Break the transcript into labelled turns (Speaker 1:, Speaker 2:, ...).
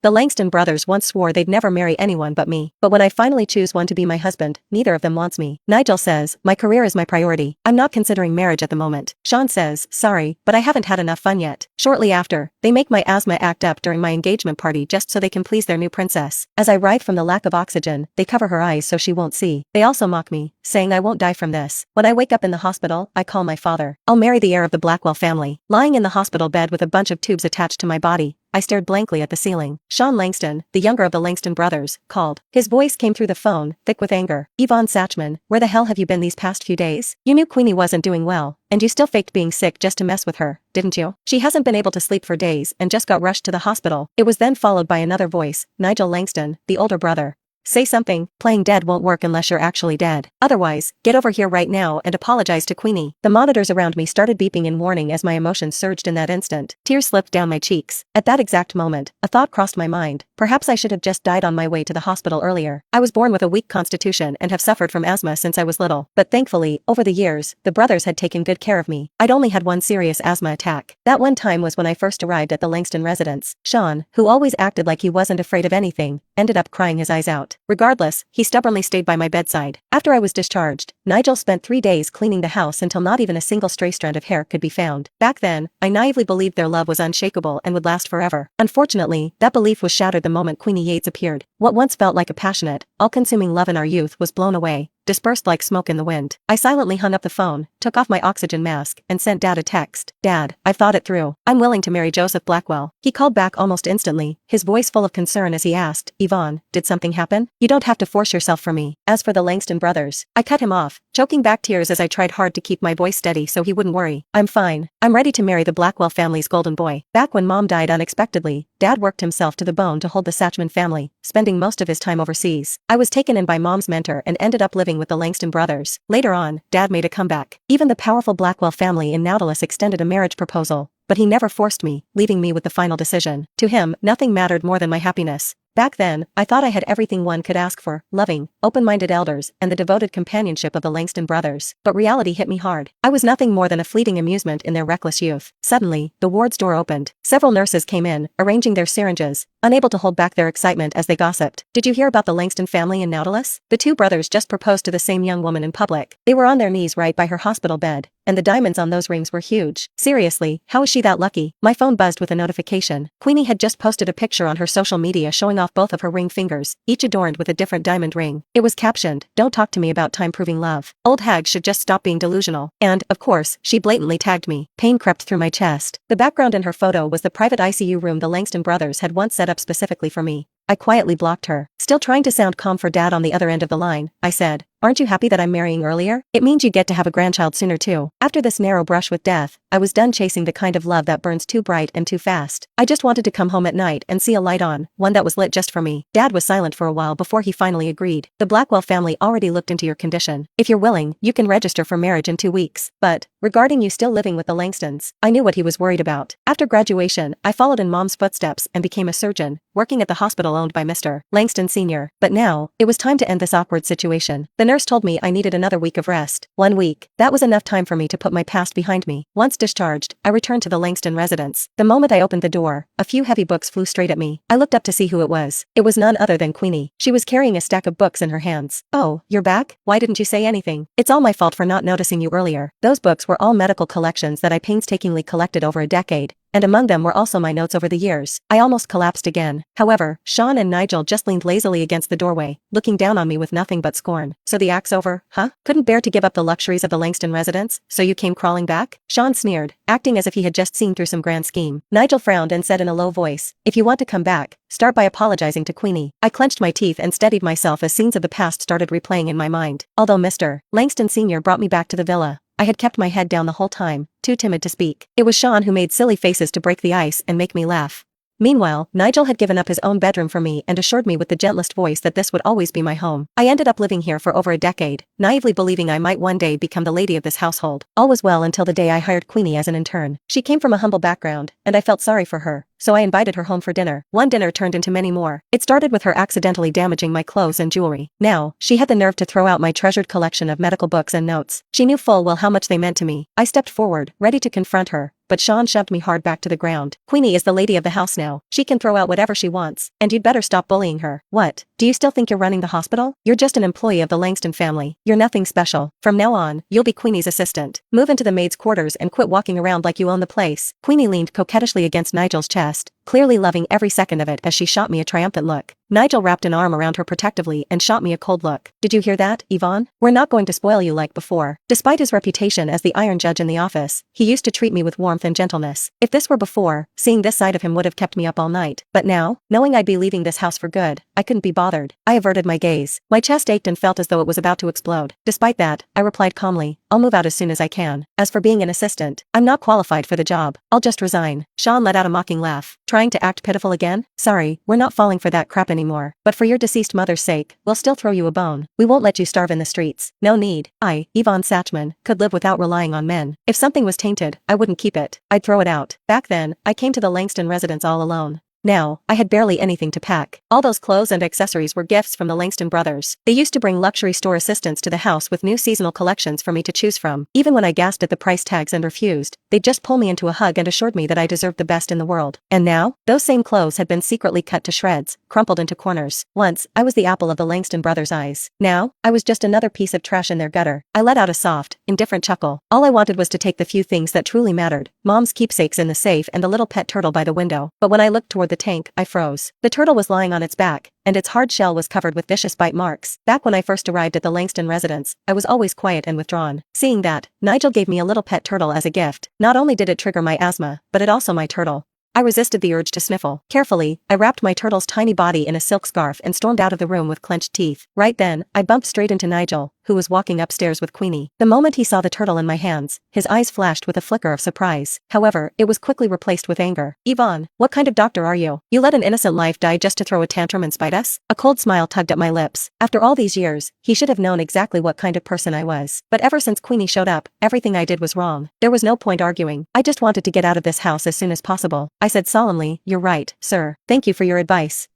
Speaker 1: The Langston brothers once swore they'd never marry anyone but me. But when I finally choose one to be my husband, neither of them wants me. Nigel says, my career is my priority. I'm not considering marriage at the moment. Sean says, sorry, but I haven't had enough fun yet. Shortly after, they make my asthma act up during my engagement party just so they can please their new princess. As I writhe from the lack of oxygen, they cover her eyes so she won't see. They also mock me, saying I won't die from this. When I wake up in the hospital, I call my father. I'll marry the heir of the Blackwell family. Lying in the hospital bed with a bunch of tubes attached to my body, I stared blankly at the ceiling. Sean Langston, the younger of the Langston brothers, called. His voice came through the phone, thick with anger. Yvonne Satchman, where the hell have you been these past few days? You knew Queenie wasn't doing well, and you still faked being sick just to mess with her, didn't you? She hasn't been able to sleep for days and just got rushed to the hospital. It was then followed by another voice, Nigel Langston, the older brother. Say something, playing dead won't work unless you're actually dead. Otherwise, get over here right now and apologize to Queenie. The monitors around me started beeping in warning as my emotions surged in that instant. Tears slipped down my cheeks. At that exact moment, a thought crossed my mind. Perhaps I should have just died on my way to the hospital earlier. I was born with a weak constitution and have suffered from asthma since I was little. But thankfully, over the years, the brothers had taken good care of me. I'd only had one serious asthma attack. That one time was when I first arrived at the Langston residence. Sean, who always acted like he wasn't afraid of anything, ended up crying his eyes out. Regardless, he stubbornly stayed by my bedside. After I was discharged, Nigel spent 3 days cleaning the house until not even a single stray strand of hair could be found. Back then, I naively believed their love was unshakable and would last forever. Unfortunately, that belief was shattered the moment Queenie Yates appeared. What once felt like a passionate, all-consuming love in our youth was blown away, dispersed like smoke in the wind. I silently hung up the phone, took off my oxygen mask, and sent Dad a text. Dad, I've thought it through. I'm willing to marry Joseph Blackwell. He called back almost instantly, his voice full of concern as he asked, Yvonne, did something happen? You don't have to force yourself for me. As for the Langston brothers, I cut him off, choking back tears as I tried hard to keep my voice steady so he wouldn't worry. I'm fine. I'm ready to marry the Blackwell family's golden boy. Back when Mom died unexpectedly, Dad worked himself to the bone to hold the Satchman family, spending most of his time overseas. I was taken in by Mom's mentor and ended up living with the Langston brothers. Later on, Dad made a comeback. Even the powerful Blackwell family in Nautilus extended a marriage proposal, but he never forced me, leaving me with the final decision. To him, nothing mattered more than my happiness. Back then, I thought I had everything one could ask for, loving, open-minded elders, and the devoted companionship of the Langston brothers. But reality hit me hard. I was nothing more than a fleeting amusement in their reckless youth. Suddenly, the ward's door opened. Several nurses came in, arranging their syringes, unable to hold back their excitement as they gossiped. Did you hear about the Langston family in Nautilus? The two brothers just proposed to the same young woman in public. They were on their knees right by her hospital bed, and the diamonds on those rings were huge. Seriously, how is she that lucky? My phone buzzed with a notification. Queenie had just posted a picture on her social media showing off both of her ring fingers, each adorned with a different diamond ring. It was captioned, "Don't talk to me about time proving love. Old hags should just stop being delusional." And, of course, she blatantly tagged me. Pain crept through my chest. The background in her photo was the private ICU room the Langston brothers had once set up specifically for me. I quietly blocked her. Still trying to sound calm for Dad on the other end of the line, I said, "Aren't you happy that I'm marrying earlier? It means you get to have a grandchild sooner too." After this narrow brush with death, I was done chasing the kind of love that burns too bright and too fast. I just wanted to come home at night and see a light on, one that was lit just for me. Dad was silent for a while before he finally agreed. "The Blackwell family already looked into your condition. If you're willing, you can register for marriage in 2 weeks. But, regarding you still living with the Langstons," I knew what he was worried about. After graduation, I followed in Mom's footsteps and became a surgeon, working at the hospital owned by Mr. Langston Sr. But now, it was time to end this awkward situation. The nurse told me I needed another week of rest. 1 week. That was enough time for me to put my past behind me. Once discharged, I returned to the Langston residence. The moment I opened the door, a few heavy books flew straight at me. I looked up to see who it was. It was none other than Queenie. She was carrying a stack of books in her hands. "Oh, you're back? Why didn't you say anything? It's all my fault for not noticing you earlier." Those books were all medical collections that I painstakingly collected over a decade, and among them were also my notes over the years. I almost collapsed again. However, Sean and Nigel just leaned lazily against the doorway, looking down on me with nothing but scorn. "So the act's over, huh? Couldn't bear to give up the luxuries of the Langston residence, so you came crawling back?" Sean sneered, acting as if he had just seen through some grand scheme. Nigel frowned and said in a low voice, "If you want to come back, start by apologizing to Queenie." I clenched my teeth and steadied myself as scenes of the past started replaying in my mind. Although Mr. Langston Sr. brought me back to the villa, I had kept my head down the whole time, too timid to speak. It was Sean who made silly faces to break the ice and make me laugh. Meanwhile, Nigel had given up his own bedroom for me and assured me with the gentlest voice that this would always be my home. I ended up living here for over a decade, naively believing I might one day become the lady of this household. All was well until the day I hired Queenie as an intern. She came from a humble background, and I felt sorry for her, so I invited her home for dinner. One dinner turned into many more. It started with her accidentally damaging my clothes and jewelry. Now, she had the nerve to throw out my treasured collection of medical books and notes. She knew full well how much they meant to me. I stepped forward, ready to confront her, but Sean shoved me hard back to the ground. Queenie is the lady of the house now. She can throw out whatever she wants, and you'd better stop bullying her. What? Do you still think you're running the hospital? You're just an employee of the Langston family. You're nothing special. From now on, you'll be Queenie's assistant. Move into the maid's quarters and quit walking around like you own the place. Queenie leaned coquettishly against Nigel's chest, clearly loving every second of it as she shot me a triumphant look. Nigel wrapped an arm around her protectively and shot me a cold look. Did you hear that, Yvonne? We're not going to spoil you like before. Despite his reputation as the iron judge in the office, he used to treat me with warmth and gentleness. If this were before, seeing this side of him would have kept me up all night. But now, knowing I'd be leaving this house for good, I couldn't be bothered. I averted my gaze. My chest ached and felt as though it was about to explode. Despite that, I replied calmly, I'll move out as soon as I can. As for being an assistant, I'm not qualified for the job. I'll just resign. Sean let out a mocking laugh. Trying to act pitiful again? Sorry, we're not falling for that crap anymore. But for your deceased mother's sake, we'll still throw you a bone. We won't let you starve in the streets. No need. I, Yvonne Satchman, could live without relying on men. If something was tainted, I wouldn't keep it. I'd throw it out. Back then, I came to the Langston residence all alone. Now, I had barely anything to pack. All those clothes and accessories were gifts from the Langston Brothers. They used to bring luxury store assistants to the house with new seasonal collections for me to choose from. Even when I gasped at the price tags and refused, they'd just pull me into a hug and assured me that I deserved the best in the world. And now, those same clothes had been secretly cut to shreds, crumpled into corners. Once, I was the apple of the Langston Brothers' eyes. Now, I was just another piece of trash in their gutter. I let out a soft, indifferent chuckle. All I wanted was to take the few things that truly mattered, Mom's keepsakes in the safe and the little pet turtle by the window. But when I looked toward the tank, I froze. The turtle was lying on its back, and its hard shell was covered with vicious bite marks. Back when I first arrived at the Langston residence, I was always quiet and withdrawn. Seeing that, Nigel gave me a little pet turtle as a gift. Not only did it trigger my asthma, but it also my turtle. I resisted the urge to sniffle. Carefully, I wrapped my turtle's tiny body in a silk scarf and stormed out of the room with clenched teeth. Right then, I bumped straight into Nigel, who was walking upstairs with Queenie. The moment he saw the turtle in my hands, his eyes flashed with a flicker of surprise. However, it was quickly replaced with anger. Yvonne, what kind of doctor are you? You let an innocent life die just to throw a tantrum and spite us? A cold smile tugged at my lips. After all these years, he should have known exactly what kind of person I was. But ever since Queenie showed up, everything I did was wrong. There was no point arguing. I just wanted to get out of this house as soon as possible. I said solemnly, you're right, sir. Thank you for your advice.